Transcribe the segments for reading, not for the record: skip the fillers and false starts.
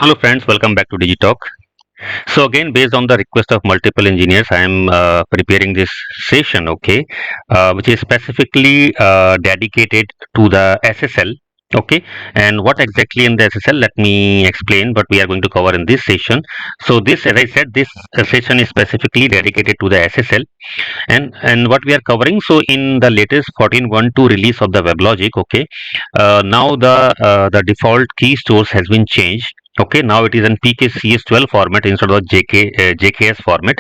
Hello friends, welcome back to Digitalk. So again, based on the request of multiple engineers, I am preparing this session, okay, which is specifically dedicated to the SSL, okay. And what exactly in the SSL? Let me explain what we are going to cover in this session. So this, as I said, this session is specifically dedicated to the SSL, and what we are covering. So in the latest 14.1.2 release of the WebLogic, okay, now the default key stores has been changed. Okay, now it is in PKCS12 format instead of JKS format.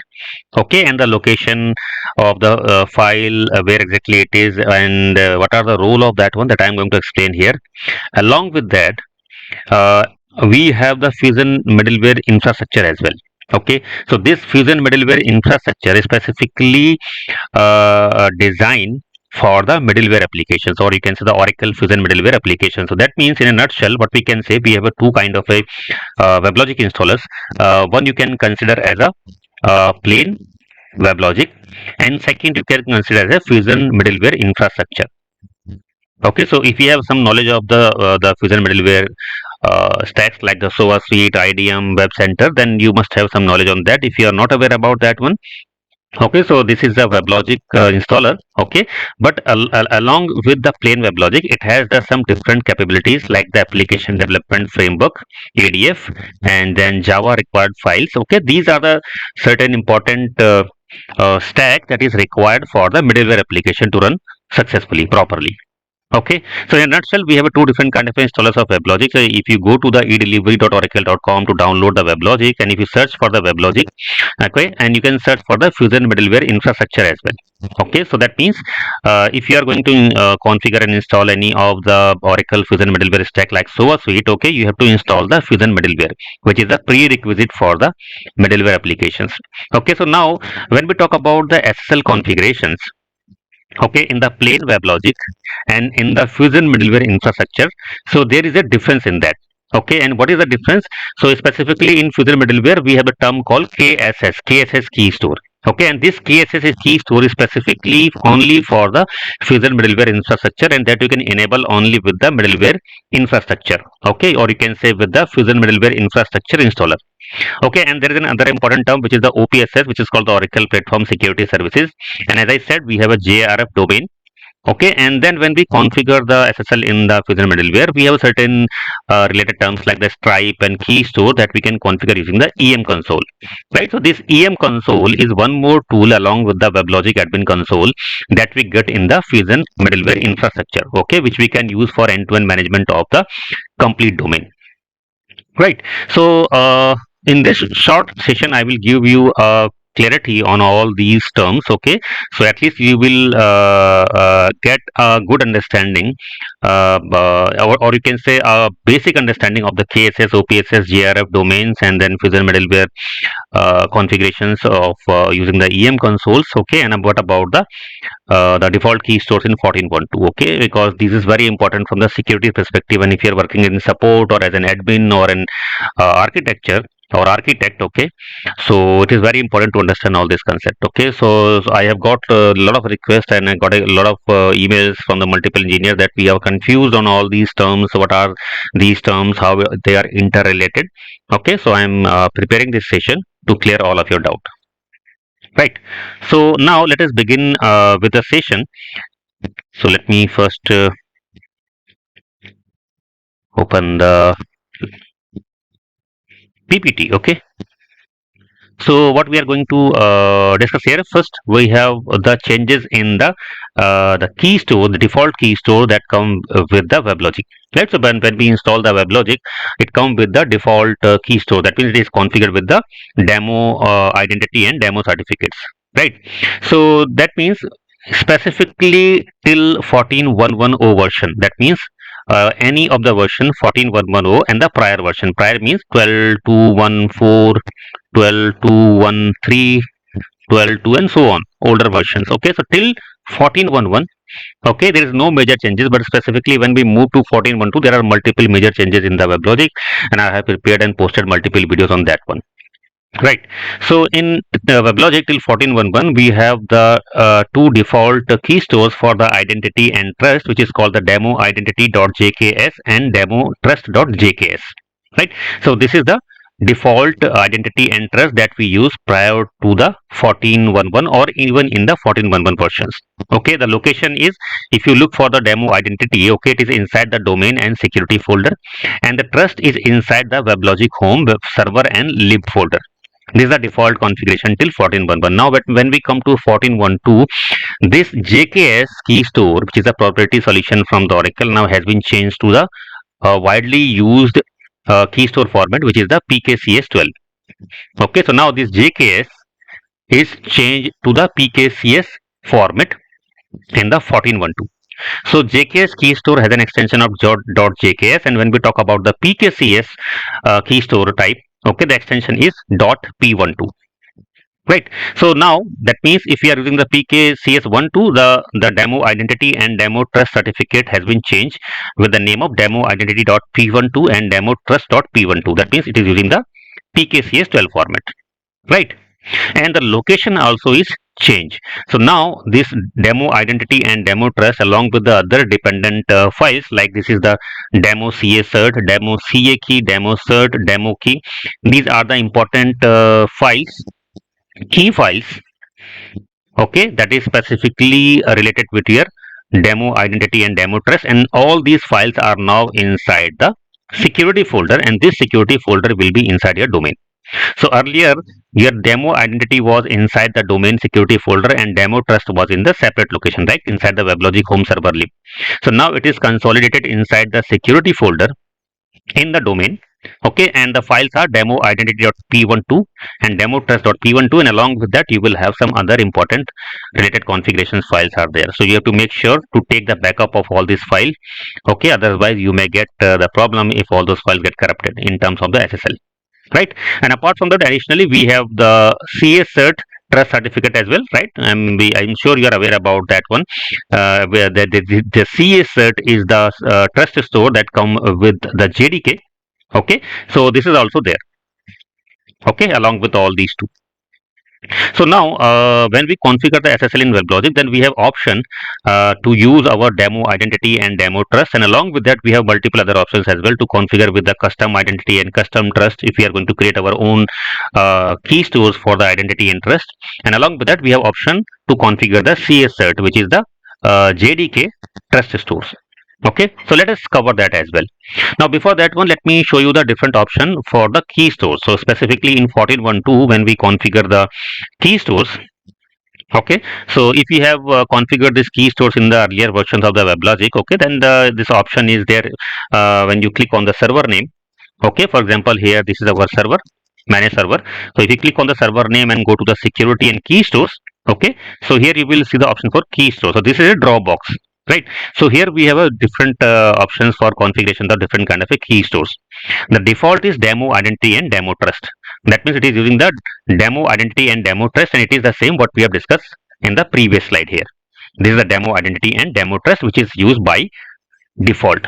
Okay, and the location of the file, where exactly it is, and what are the role of that one, that I am going to explain here. Along with that, uh, we have the Fusion middleware infrastructure as well. Okay, so this Fusion middleware infrastructure is specifically designed for the middleware applications, or you can say the Oracle Fusion middleware application. So that means, in a nutshell, what we can say, we have a two kind of a WebLogic installers. One you can consider as a plain WebLogic, and second you can consider as a Fusion middleware infrastructure. Okay, so if you have some knowledge of the Fusion middleware stacks like the SOA Suite, IDM, Web Center, then you must have some knowledge on that. If you are not aware about that one, okay, so this is the WebLogic installer. Okay, but along with the plain WebLogic, it has some different capabilities like the application development framework, ADF, and then Java required files. Okay, these are the certain important stack that is required for the middleware application to run successfully, properly. Okay, so in a nutshell, we have two different kind of installers of WebLogic. So if you go to the edelivery.oracle.com to download the WebLogic, and if you search for the WebLogic, okay, and you can search for the Fusion middleware infrastructure as well. Okay, so that means if you are going to configure and install any of the Oracle Fusion middleware stack like SOA Suite, okay, you have to install the Fusion middleware, which is a prerequisite for the middleware applications. Okay, so now when we talk about the SSL configurations, okay, in the plain WebLogic and in the Fusion middleware infrastructure, so there is a difference in that. Okay, and what is the difference? So specifically in Fusion middleware, we have a term called KSS key store. Okay, and this KSS key store is specifically only for the Fusion middleware infrastructure, and that you can enable only with the middleware infrastructure. Okay, or you can say with the Fusion middleware infrastructure installer. Okay, and there is another important term, which is the OPSS, which is called the Oracle Platform Security Services. And as I said, we have a JRF domain. Okay, and then when we configure the SSL in the Fusion middleware, we have certain related terms like the Stripe and Keystore that we can configure using the EM console, right? So this EM console is one more tool along with the WebLogic admin console that we get in the Fusion middleware infrastructure, okay, which we can use for end-to-end management of the complete domain, right? So in this short session, I will give you a clarity on all these terms. Okay, so at least you will get a good understanding, or you can say a basic understanding of the KSS, OPSS, JRF domains, and then Fusion middleware configurations of using the EM consoles. Okay, and what about the default key stores in 14.2. Okay, because this is very important from the security perspective, and if you are working in support or as an admin or an architecture or architect, okay, so it is very important to understand all this concept. Okay, so I have got a lot of requests, and I got a lot of emails from the multiple engineers that we are confused on all these terms. What are these terms, how they are interrelated? Okay, so I am preparing this session to clear all of your doubt, right? So now let us begin with the session. So let me first open the PPT. Okay, so what we are going to discuss here, first we have the changes in the key store, the default key store that come with the WebLogic, right? So when we install the WebLogic, it comes with the default key store. That means it is configured with the demo identity and demo certificates, right? So that means specifically till 14.1.10 version, that means any of the version 14.1.10 and the prior version. Prior means 12.2.1.4, 12.2.1.3, 12.2, and so on, older versions. Okay, so till 14.1.1, okay, there is no major changes, but specifically when we move to 14.1.2, there are multiple major changes in the WebLogic, and I have prepared and posted multiple videos on that one. Right. So in the WebLogic till 14.1.1, we have the two default key stores for the identity and trust, which is called the demo identity.jks and demo trust.jks. right? So this is the default identity and trust that we use prior to the 14.11 or even in the 14.11 versions. Okay, the location is, if you look for the demo identity, okay, it is inside the domain and security folder, and the trust is inside the WebLogic home, web server and lib folder. This is the default configuration till 14.11. Now when we come to 14.12, this JKS Keystore, which is a proprietary solution from the Oracle, now has been changed to the widely used Keystore format, which is the PKCS12. Okay, so now this JKS is changed to the PKCS format in the 14.12. So JKS Keystore has an extension of .jks, and when we talk about the PKCS Keystore type, okay, the extension is .p12. Right. So now that means if we are using the PKCS12, the demo identity and demo trust certificate has been changed with the name of demo identity.p12 and demo trust.p12. That means it is using the PKCS12 format. Right. And the location also is changed. So now this demo identity and demo trust along with the other dependent files, like this is the demo CA cert, demo CA key, demo cert, demo key. These are the important key files, okay, that is specifically related with your demo identity and demo trust, and all these files are now inside the security folder, and this security folder will be inside your domain. So earlier your demo identity was inside the domain security folder and demo trust was in the separate location, right, inside the WebLogic home server lib. So now it is consolidated inside the security folder in the domain. Okay, and the files are demo identity.p12 and demo trust.p12, and along with that you will have some other important related configurations files are there. So you have to make sure to take the backup of all these files. Okay, otherwise you may get the problem if all those files get corrupted in terms of the SSL, right? And apart from that, additionally we have the CA cert trust certificate as well, right? I'm sure you are aware about that one, where the CA cert is the trust store that come with the JDK. Okay, so this is also there, okay, along with all these two. So now when we configure the SSL in WebLogic, then we have option to use our demo identity and demo trust, and along with that we have multiple other options as well to configure with the custom identity and custom trust if we are going to create our own key stores for the identity and trust. And along with that we have option to configure the CS cert, which is the JDK trust stores. Okay, so let us cover that as well. Now before that one, let me show you the different option for the key stores. So specifically in 14.12, when we configure the key stores, okay, so if you have configured these key stores in the earlier versions of the WebLogic, okay, then this option is there when you click on the server name. Okay, for example, here this is our server, manage server. So if you click on the server name and go to the security and key stores, okay, so here you will see the option for key store. So this is a drop box, right? So here we have a different options for configuration of different kind of a key stores. The default is demo identity and demo trust. That means it is using the demo identity and demo trust, and it is the same what we have discussed in the previous slide here. This is the demo identity and demo trust which is used by default.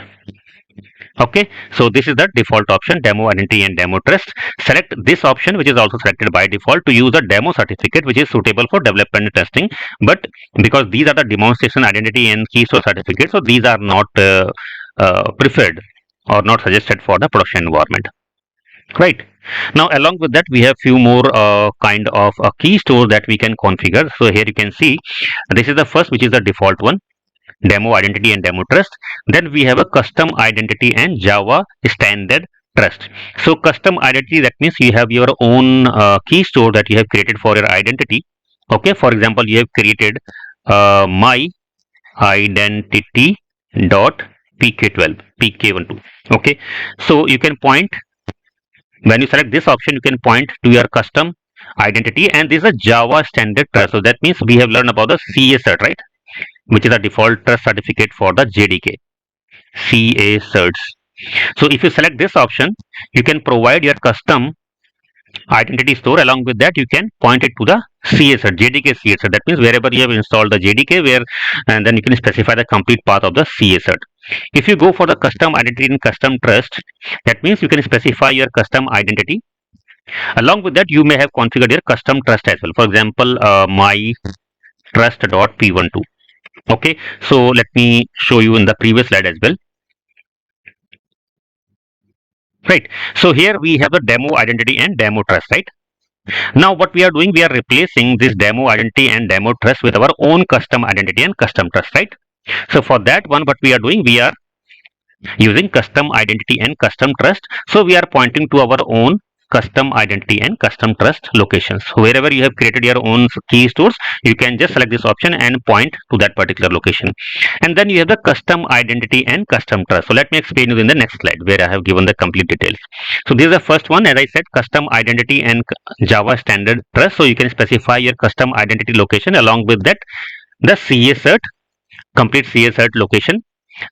Okay, so this is the default option, demo identity and demo trust. Select this option, which is also selected by default, to use a demo certificate which is suitable for development testing, but because these are the demonstration identity and key store certificates, so these are not preferred or not suggested for the production environment, right? Now along with that we have few more kind of key stores that we can configure. So here you can see this is the first, which is the default one, demo identity and demo trust. Then we have a custom identity and Java standard trust. So custom identity, that means you have your own key store that you have created for your identity. Okay, for example, you have created my identity dot pk12. Okay, so you can point, when you select this option, you can point to your custom identity, and this is a Java standard trust. So that means we have learned about the CA cert, right, which is the default trust certificate for the JDK CA certs. So if you select this option, you can provide your custom identity store. Along with that, you can point it to the CA cert, JDK CA cert. That means wherever you have installed the JDK, where, and then you can specify the complete path of the CA cert. If you go for the custom identity and custom trust, that means you can specify your custom identity. Along with that, you may have configured your custom trust as well. For example, my trust.p12. Okay, so let me show you in the previous slide as well. right? So here we have the demo identity and demo trust, right? Now what we are doing, we are replacing this demo identity and demo trust with our own custom identity and custom trust, right? So for that one, what we are doing, we are using custom identity and custom trust. So we are pointing to our own custom identity and custom trust locations. Wherever you have created your own key stores, you can just select this option and point to that particular location. And then you have the custom identity and custom trust. So let me explain you in the next slide where I have given the complete details. So this is the first one, as I said, custom identity and Java standard trust. So you can specify your custom identity location, along with that the CA complete CA location.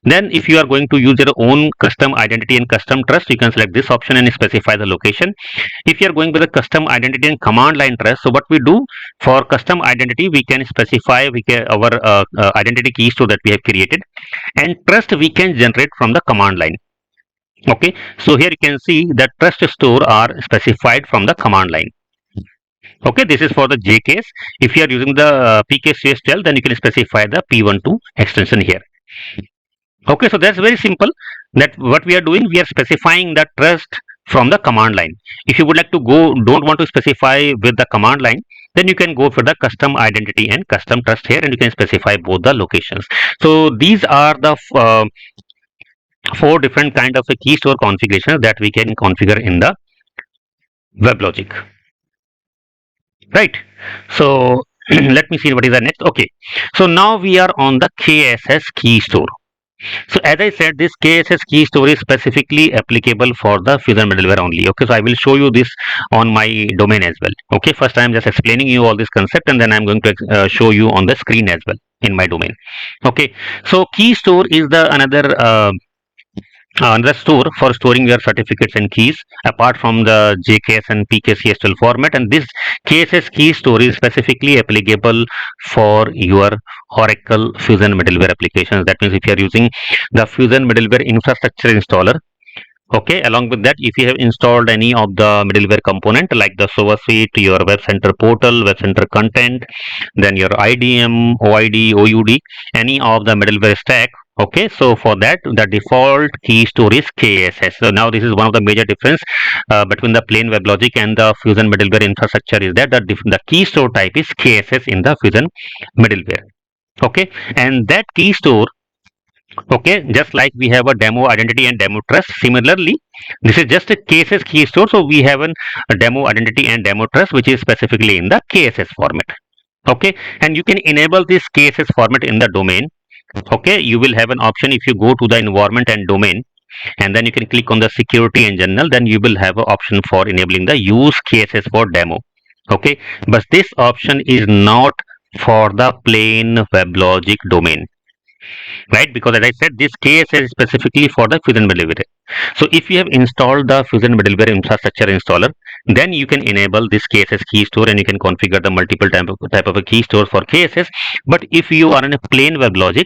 Then if you are going to use your own custom identity and custom trust, you can select this option and specify the location. If you are going with a custom identity and command line trust, so what we do for custom identity, we can specify our identity keys store that we have created, and trust we can generate from the command line. Okay, so here you can see that trust store are specified from the command line. Okay, this is for the J case. If you are using the PKCS12, then you can specify the P12 extension here. Okay, so that's very simple. That what we are doing, we are specifying the trust from the command line. If you would like to don't want to specify with the command line, then you can go for the custom identity and custom trust here, and you can specify both the locations. So these are the four different kind of a key store configurations that we can configure in the WebLogic. Right. So let me see what is the next. Okay. So now we are on the KSS key store. So as I said, this KSS key store is specifically applicable for the Fusion middleware only. Okay, so I will show you this on my domain as well. Okay, first I am just explaining you all this concept, and then I am going to show you on the screen as well in my domain. Okay, so key store is the another store for storing your certificates and keys apart from the JKS and PKCS12 format, and this KSS key store is specifically applicable for your Oracle Fusion middleware applications. That means if you are using the Fusion middleware infrastructure installer, okay, along with that, if you have installed any of the middleware component like the SOA Suite, your Web Center portal, Web Center content, then your IDM, OID, OUD, any of the middleware stack. Okay, so for that, the default key store is KSS. So now this is one of the major difference between the plain WebLogic and the Fusion middleware infrastructure is that the key store type is KSS in the Fusion middleware. Okay, and that key store, okay, just like we have a demo identity and demo trust, similarly this is just a KSS key store, so we have a demo identity and demo trust which is specifically in the KSS format. Okay, and you can enable this KSS format in the domain. Okay, you will have an option if you go to the environment and domain, and then you can click on the security and general, then you will have an option for enabling the use KSS for demo. Okay, but this option is not for the plain WebLogic domain, right? Because as I said, this KSS is specifically for the Fusion middleware. So if you have installed the Fusion middleware infrastructure installer, then you can enable this KSS key store and you can configure the multiple type of a key store for KSS. But if you are in a plain WebLogic,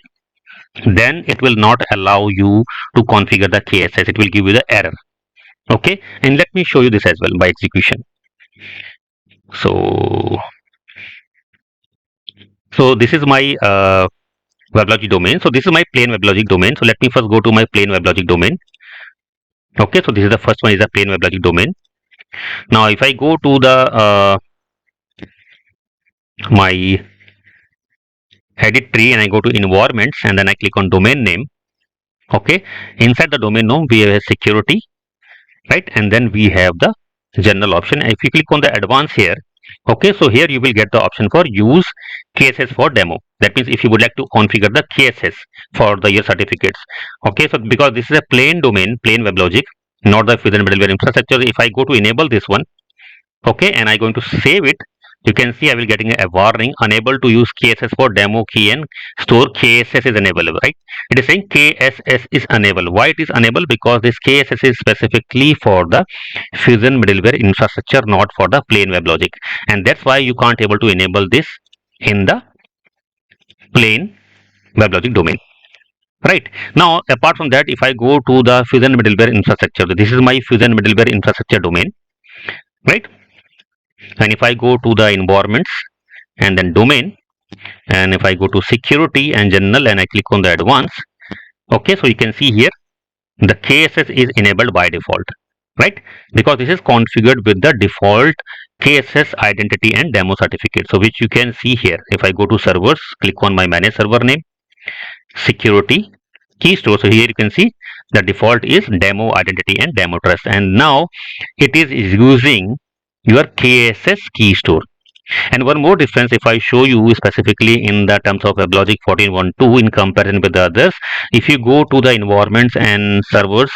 then it will not allow you to configure the KSS. It will give you the error. Okay, and let me show you this as well by execution. So this is my WebLogic domain. So this is my plain WebLogic domain. So let me first go to my plain WebLogic domain. Okay, so this is the first one, is the plain WebLogic domain. Now if I go to the my edit tree and I go to environments and then I click on domain name. Okay, inside the domain name we have security, right? And then we have the general option. If you click on the advanced here, okay, so here you will get the option for use KSS for demo. That means if you would like to configure the KSS for the your certificates. Okay, so because this is a plain domain, plain WebLogic, not the Fusion middleware infrastructure, if I go to enable this one, okay, and I'm going to save it, you can see I will getting a warning, unable to use KSS for demo key and store KSS is enabled, right? It is saying KSS is enabled. Why it is enabled? Because this KSS is specifically for the Fusion middleware infrastructure, not for the plain WebLogic, and that's why you can't able to enable this in the plain WebLogic domain. Right, now apart from that, if I go to the Fusion middleware infrastructure, this is my Fusion middleware infrastructure domain, right? And if I go to the environments and then domain, and if I go to security and general and I click on the advanced, okay, so you can see here the KSS is enabled by default. right? Because this is configured with the default KSS identity and demo certificate. So which you can see here. If I go to servers, click on my manage server name, security, Keystore. So here you can see the default is demo identity and demo trust, and now it is using your KSS Keystore. And one more difference, if I show you specifically in the terms of WebLogic 14.1.2 in comparison with the others, if you go to the environments and servers,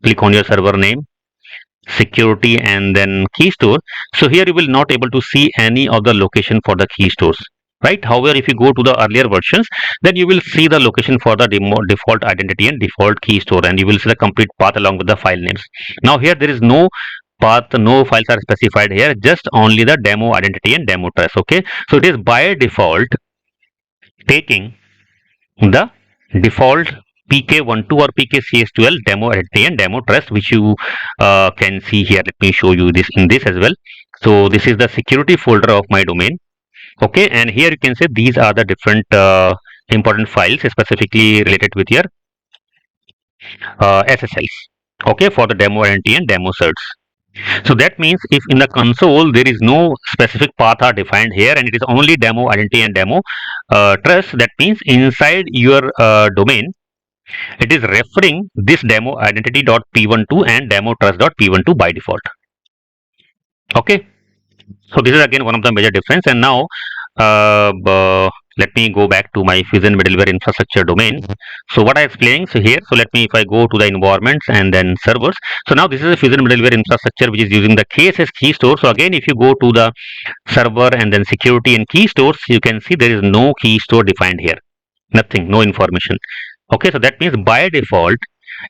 click on your server name, security, and then Keystore. So here you will not able to see any of the location for the Keystores, right? However, if you go to the earlier versions, then you will see the location for the default identity and default Keystore, and you will see the complete path along with the file names. Now here there is no path, no files are specified here, just only the demo identity and demo trace. Okay, so it is by default taking the default PK12 or PKCS12 demo identity and demo trust, which you can see here. Let me show you this in this as well. So this is the security folder of my domain. Okay, and here you can say these are the different important files specifically related with your SSLs. Okay, for the demo identity and demo certs. So that means if in the console there is no specific path are defined here and it is only demo identity and demo trust, that means inside your domain it is referring this demo identity.p12 and demo trust.p12 by default. Okay, so this is again one of the major difference. And now let me go back to my Fusion middleware infrastructure domain. So what I explained so here, so let me, if I go to the environments and then servers, so now this is a Fusion middleware infrastructure which is using the KSS Keystore. So again, if you go to the server and then security and Keystores, you can see there is no Keystore defined here, nothing, no information. Okay, so that means by default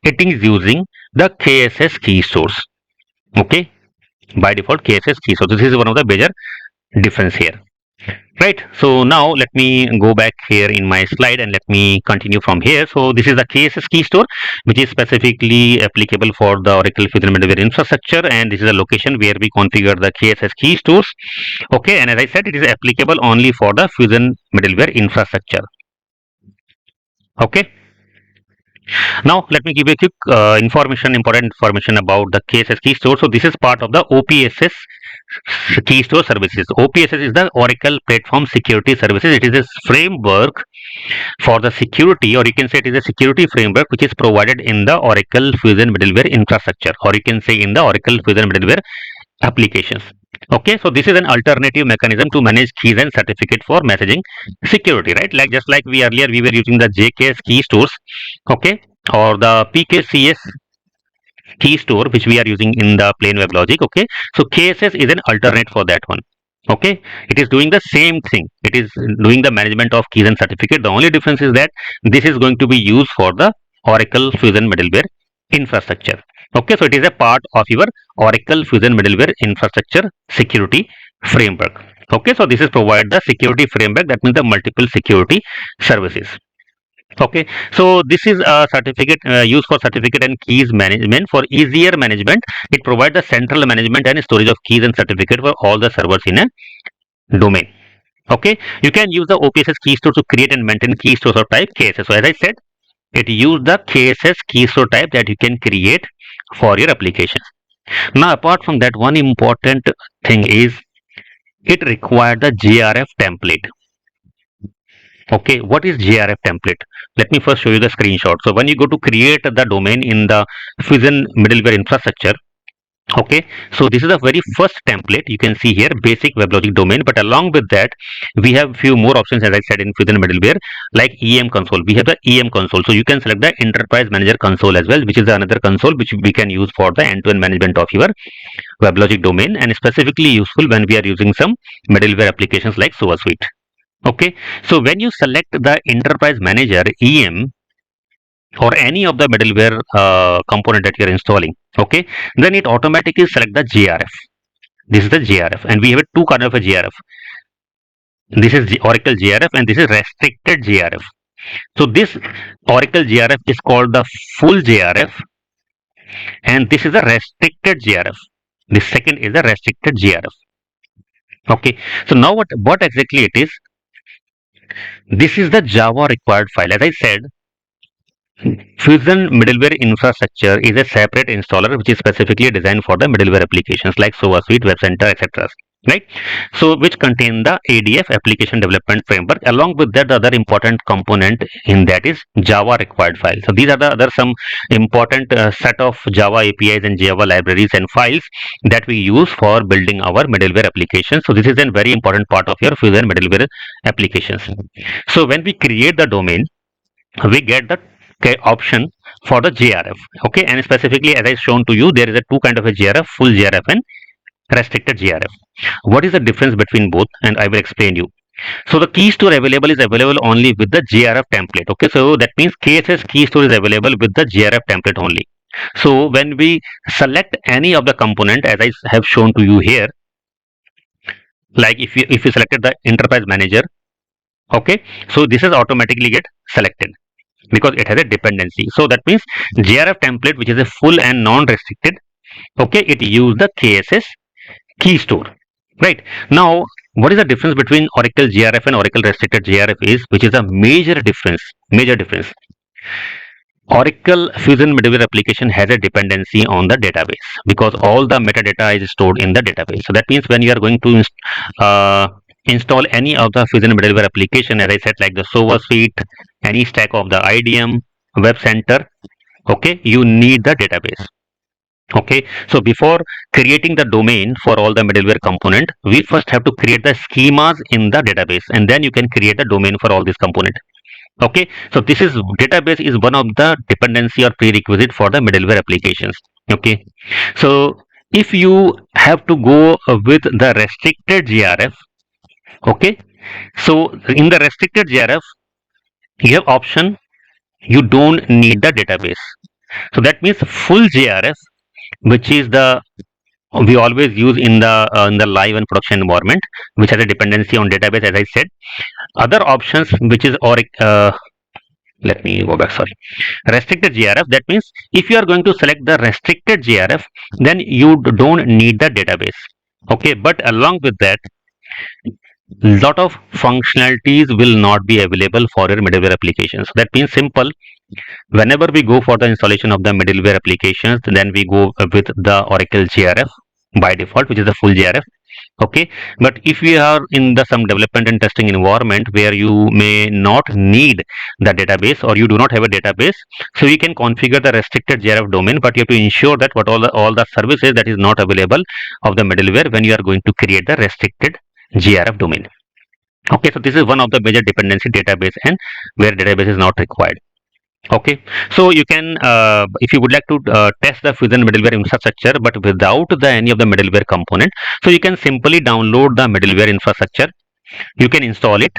it is using the KSS Keystores. Okay, by default KSS key. So this is one of the major difference here, right? So now let me go back here in my slide and let me continue from here. So this is the KSS Keystore, which is specifically applicable for the Oracle Fusion middleware infrastructure, and this is a location where we configure the KSS Keystores. Okay, and as I said, it is applicable only for the Fusion middleware infrastructure. Okay. Now let me give you a quick important information about the KSS Keystore. So this is part of the OPSS Keystore services. OPSS is the Oracle Platform Security Services. It is a framework for the security, or you can say it is a security framework which is provided in the Oracle Fusion middleware infrastructure, or you can say in the Oracle Fusion middleware applications. Okay, so this is an alternative mechanism to manage keys and certificate for messaging security, right? Like just like we earlier we were using the JKS Keystores, okay, or the PKCS Keystore, which we are using in the plain WebLogic. Okay, so KSS is an alternate for that one. Okay, it is doing the same thing. It is doing the management of keys and certificate. The only difference is that this is going to be used for the Oracle Fusion middleware infrastructure. Okay, so it is a part of your Oracle Fusion middleware infrastructure security framework. Okay, so this is provide the security framework, that means the multiple security services. Okay, so this is a certificate used for certificate and keys management. For easier management, it provides the central management and storage of keys and certificate for all the servers in a domain. Okay, you can use the OPSS Keystore to create and maintain keystores of type KSS. So as I said, it use the KSS Keystore type that you can create for your applications. Now apart from that, one important thing is it required the JRF template. Okay, what is JRF template? Let me first show you the screenshot. So when you go to create the domain in the Fusion middleware infrastructure, okay, so this is the very first template you can see here, basic WebLogic domain. But along with that, we have few more options, as I said, in Fusion middleware, like EM console. We have the EM console, so you can select the Enterprise Manager console as well, which is another console which we can use for the end-to-end management of your WebLogic domain, and specifically useful when we are using some middleware applications like SOA Suite. Okay, so when you select the Enterprise Manager EM or any of the middleware component that you are installing, okay, then it automatically select the JRF. This is the JRF, and we have two kind of a JRF. This is Oracle JRF and this is restricted JRF. So this Oracle JRF is called the full JRF, and this is a restricted JRF. The second is the restricted JRF. Okay, so now what exactly it is? This is the Java required file. As I said, Fusion middleware infrastructure is a separate installer which is specifically designed for the middleware applications like SOA Suite, Web Center, etc. Right? So, which contain the ADF application development framework. Along with that, the other important component in that is Java required files. So, these are the other some important set of Java APIs and Java libraries and files that we use for building our middleware applications. So, this is a very important part of your Fusion middleware applications. So, when we create the domain, we get the option for the JRF. Okay, and specifically as I shown to you, there is a two kind of a JRF, full JRF and restricted JRF. What is the difference between both? And I will explain you. So the Keystore available is available only with the JRF template. Okay, so that means KSS Keystore is available with the JRF template only. So when we select any of the component, as I have shown to you here, like if you selected the enterprise manager, okay, so this is automatically get selected because it has a dependency. So that means JRF template, which is a full and non-restricted, okay, it use the KSS Keystore. Right now, what is the difference between Oracle JRF and Oracle restricted JRF is, which is a major difference. Oracle Fusion middleware application has a dependency on the database because all the metadata is stored in the database. So that means when you are going to install any of the Fusion middleware application, as I said, like the SOA Suite, any stack of the IDM, Web Center, okay, you need the database. Okay, so before creating the domain for all the middleware component, we first have to create the schemas in the database, and then you can create the domain for all these component. Okay, so this is database is one of the dependency or prerequisite for the middleware applications. Okay, so if you have to go with the restricted JRF, okay, so in the restricted JRF you have option, you don't need the database. So that means full JRF, which is the we always use in the live and production environment, which has a dependency on database, as I said. Other options, which is let me go back, sorry, restricted JRF. That means if you are going to select the restricted JRF, then you don't need the database. Okay, but along with that, lot of functionalities will not be available for your middleware applications. That means simple. Whenever we go for the installation of the middleware applications, then we go with the Oracle JRF by default, which is the full JRF. Okay, but if we are in the some development and testing environment where you may not need the database or you do not have a database, so you can configure the restricted JRF domain, but you have to ensure that what all the services that is not available of the middleware when you are going to create the restricted JRF domain. Okay, so this is one of the major dependency database and where database is not required. Okay, so you can if you would like to test the Fusion middleware infrastructure but without the any of the middleware component, so you can simply download the middleware infrastructure, you can install it,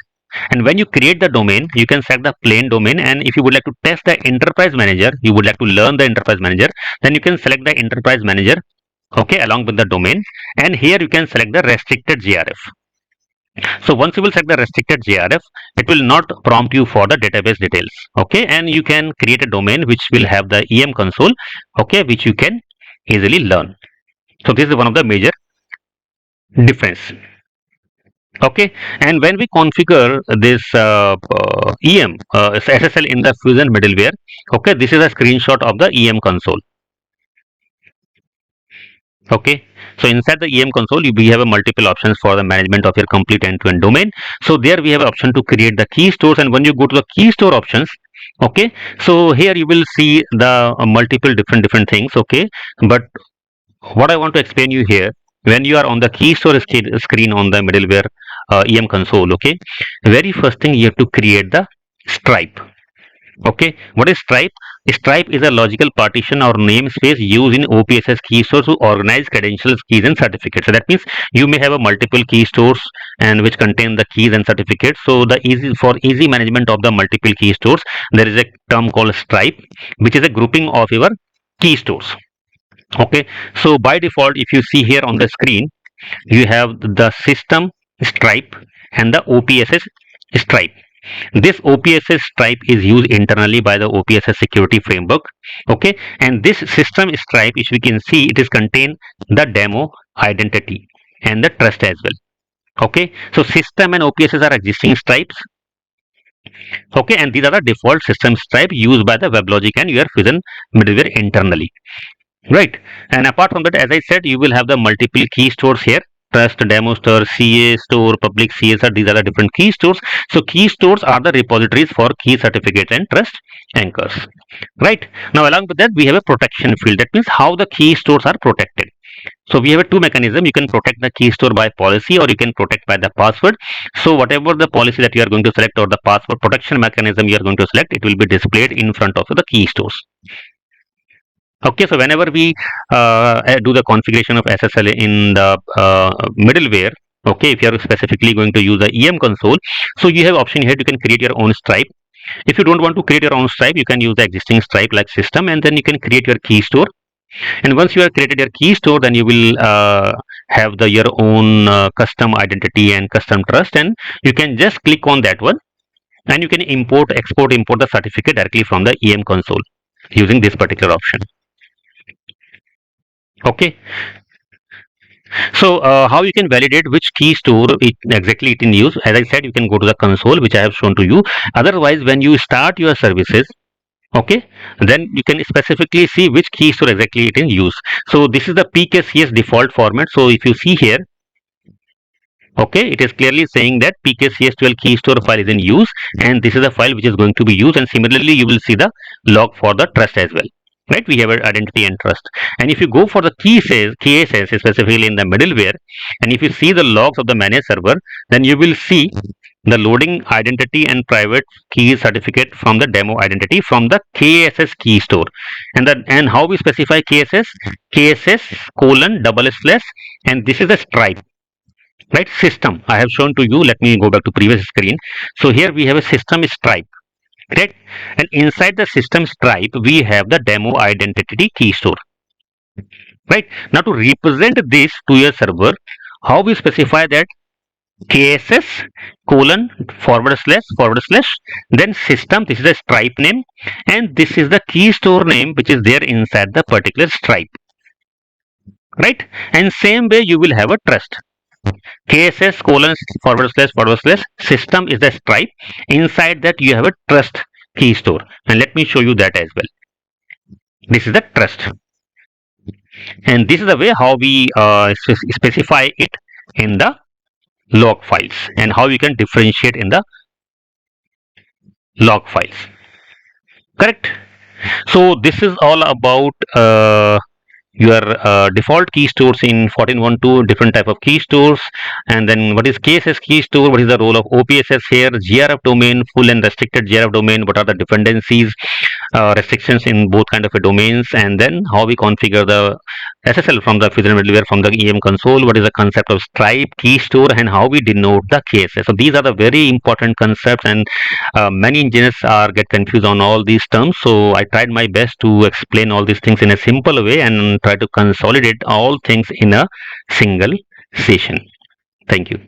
and when you create the domain, you can select the plain domain. And if you would like to test the enterprise manager, you would like to learn the enterprise manager, then you can select the enterprise manager, okay, along with the domain, and here you can select the restricted JRF. So once you will select the restricted JRF, it will not prompt you for the database details. Okay, and you can create a domain which will have the EM console, okay, which you can easily learn. So this is one of the major difference. Okay, and when we configure this EM SSL in the Fusion middleware, okay, this is a screenshot of the EM console. Okay, so inside the EM console, we have a multiple options for the management of your complete end-to-end domain. So there we have an option to create the key stores, and when you go to the key store options, okay, so here you will see the multiple different things. Okay, but what I want to explain you here, when you are on the key store screen on the middleware EM console, okay, very first thing you have to create the stripe. Okay, what is stripe? Stripe is a logical partition or namespace used in OPSS key stores to organize credentials, keys, and certificates. So that means you may have a multiple key stores and which contain the keys and certificates. So the easy management of the multiple key stores, there is a term called stripe, which is a grouping of your key stores. Okay, so by default, if you see here on the screen, you have the system stripe and the OPSS stripe. This OPSS stripe is used internally by the OPSS security framework. Okay, and this system stripe, which we can see, it is contain the demo, identity, and the trust as well. Okay, so system and OPSS are existing stripes. Okay, and these are the default system type used by the WebLogic and your Fusion middleware internally. Right. And apart from that, as I said, you will have the multiple key stores here. Trust, demo store, CA store, public CSR, these are the different key stores. So key stores are the repositories for key certificates and trust anchors. Right. Now along with that, we have a protection field. That means how the key stores are protected. So we have a two mechanism. You can protect the key store by policy or you can protect by the password. So whatever the policy that you are going to select or the password protection mechanism you are going to select, it will be displayed in front of the key stores. Okay, so whenever we do the configuration of SSL in the middleware, okay, if you are specifically going to use the EM console, so you have option here, you can create your own stripe. If you don't want to create your own stripe, you can use the existing stripe like system, and then you can create your key store. And once you have created your key store, then you will have your own custom identity and custom trust, and you can just click on that one, and you can import the certificate directly from the EM console using this particular option. Okay, so how you can validate which key store exactly it in use? As I said, you can go to the console, which I have shown to you. Otherwise, when you start your services, okay, then you can specifically see which key store exactly it in use. So this is the PKCS default format. So if you see here, okay, it is clearly saying that PKCS12 Keystore file is in use, and this is the file which is going to be used. And similarly, you will see the log for the trust as well. Right, we have identity and trust. And if you go for the KSS specifically in the middleware, and if you see the logs of the managed server, then you will see the loading identity and private key certificate from the demo identity from the KSS key store. And how we specify KSS colon // and this is a stripe. Right, system I have shown to you. Let me go back to previous screen. So here we have a system stripe. Right, and inside the system stripe we have the demo identity key store. Right, now to represent this to your server, how we specify that? KSS colon // then system, this is a stripe name, and this is the key store name which is there inside the particular stripe. Right, and same way you will have a trust. KSS colon // system is the stripe. Inside that you have a trust key store, and let me show you that as well. This is the trust, and this is the way how we specify it in the log files, and how you can differentiate in the log files. Correct. So this is all about your default key stores in 14.1.2, different type of key stores, and then what is KSS key store, what is the role of OPSS here, JRF domain, full and restricted JRF domain, what are the dependencies, restrictions in both kind of a domains, and then how we configure the SSL from the Fusion middleware from the EM console, what is the concept of stripe, key store, and how we denote the KSS. So these are the very important concepts, and many engineers get confused on all these terms. So I tried my best to explain all these things in a simple way and try to consolidate all things in a single session. Thank you.